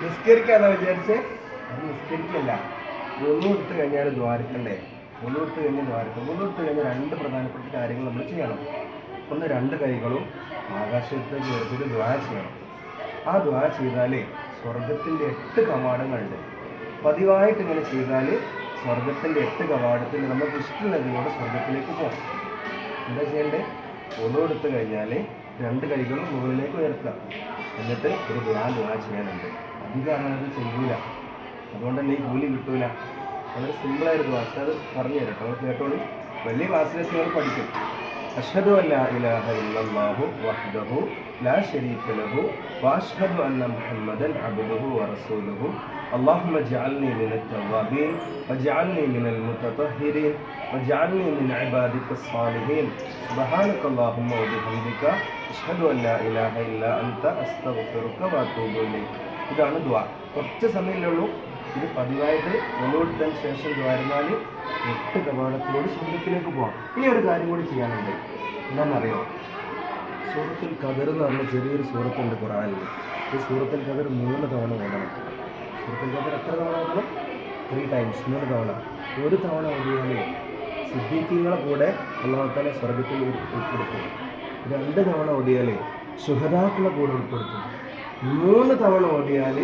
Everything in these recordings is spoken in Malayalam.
നിസ്കരിക്കാന്നാ വിചാരിച്ചേ? അത് നിസ്കരിക്കല്ല. ഒന്നും എടുത്ത് കഴിഞ്ഞാൽ ദ്വാരിക്കണ്ടേ? ഒന്നും എടുത്ത് കഴിഞ്ഞാൽ ദ്വാരിക്കണം. ഒന്നും എടുത്ത് കഴിഞ്ഞാൽ രണ്ട് പ്രധാനപ്പെട്ട കാര്യങ്ങൾ നമ്മൾ ചെയ്യണം. ഒന്ന്, രണ്ട് കൈകളും ആകാശത്തേക്ക് ഉയർത്തിയിട്ട് ദ്വാ ചെയ്യണം. ആ ദ്വാ ചെയ്താൽ സ്വർഗത്തിൻ്റെ 8 കവാടങ്ങളുണ്ട്. പതിവായിട്ട് ഇങ്ങനെ ചെയ്താൽ സ്വർഗത്തിൻ്റെ 8 കവാടത്തിൽ നമുക്ക് ഇഷ്ടമുള്ളതിലൂടെ സ്വർഗത്തിലേക്ക് പോകാം. എന്താ ചെയ്യേണ്ടത്? ഒന്നും എടുത്ത് കഴിഞ്ഞാൽ രണ്ട് കൈകളും മുകളിലേക്ക് ഉയർത്തുക. എന്നിട്ട് ഒരു ദ്വാ ചെയ്യാനുണ്ട്. അധികം അത് ചെയ്യൂല, അതുകൊണ്ട് തന്നെ ഈ കൂലി കിട്ടൂല. വളരെ സിമ്പിളായിട്ട് ദ്വാ. അത് പറഞ്ഞു തരട്ടോ, നമ്മൾ കേട്ടോളൂ. വലിയ ക്ലാസ്സിലെത്തി നമ്മൾ പഠിക്കും. അഷ്ഹദു അല്ലാ ഇലാഹ ഇല്ലല്ലാഹു വഹ്ദഹു ലാ ശരീക ലഹു വഅഷ്ഹദു അന്ന മുഹമ്മദൻ അബ്ദുഹു വറസൂലുഹു اللهم اجعلني من التوابين واجعلني من المتطهرين واجعلني من عبادك الصالحين سبحانك اللهم وبحمدك أشهد أن لا إله إلا أنت أستغفرك وأتوب إليك. ഇതാണ് ദുആ. കുറച്ച് സമയമല്ലേ ഉള്ളൂ. ഇത് പതിവായിട്ട് ഒന്നുകൊടുത്തതിന് ശേഷം ദ്വാരുന്നാൽ 8 കവാടത്തിലൂടെ സ്വർഗത്തിലേക്ക് പോകാം. ഇനി ഒരു കാര്യം കൂടി ചെയ്യാനുണ്ട്. എന്താണെന്നറിയോ? സൂറത്തുൽ ഖദർ എന്ന് പറഞ്ഞ ചെറിയൊരു സൂറത്തുണ്ട് ഖുർആനിൽ. ഈ സൂറത്തുൽ ഖദർ 3 തവണ ഓടണം. സൂറത്തുൽ ഖദർ എത്ര തവണ ഓടണം? 3 ടൈംസ്, 3 തവണ. ഒരു തവണ ഓടിയാൽ സിദ്ദീഖീങ്ങളെ കൂടെ അല്ലാഹു തആല സ്വർഗത്തിൽ ഉൾപ്പെടുത്തും. 2 തവണ ഓടിയാൽ ശുഹദാക്കളെ കൂടെ ഉൾപ്പെടുത്തും. 3 തവണ ഓടിയാൽ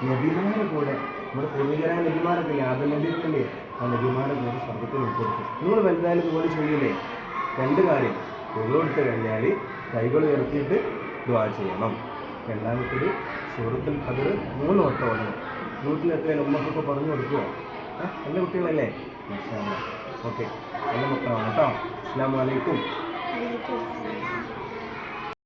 നബിമാരെ കൂടെ, നമ്മുടെ പൂർവികരായ നബിമാരൊക്കെ ആദം നബിയൊക്കെ ആ നബിമാരെ കൂടെ സ്വർഗത്തിൽ ഉൾപ്പെടുത്തും. നിങ്ങൾ വലുതായാലും ഇതുപോലെ ചെയ്യില്ലേ? 2 കാര്യം. ഒന്നുകൊടുത്ത് കഴിഞ്ഞാൽ കൈകൾ ഉയർത്തിയിട്ട് ദുആ ചെയ്യണം. രണ്ടാമത്തേത് സൂറത്തുൽ ഖദർ 3 വട്ടം ഓടണം. വീട്ടിലെത്രയാണ് ഉമ്മക്കൊക്കെ പറഞ്ഞു കൊടുക്കുമോ? നല്ല കുട്ടികളല്ലേ? മാഷാ അല്ലാഹ്. ഓക്കെ, നല്ല മക്കളാണ് കേട്ടോ. അസ്സലാമു അലൈക്കും.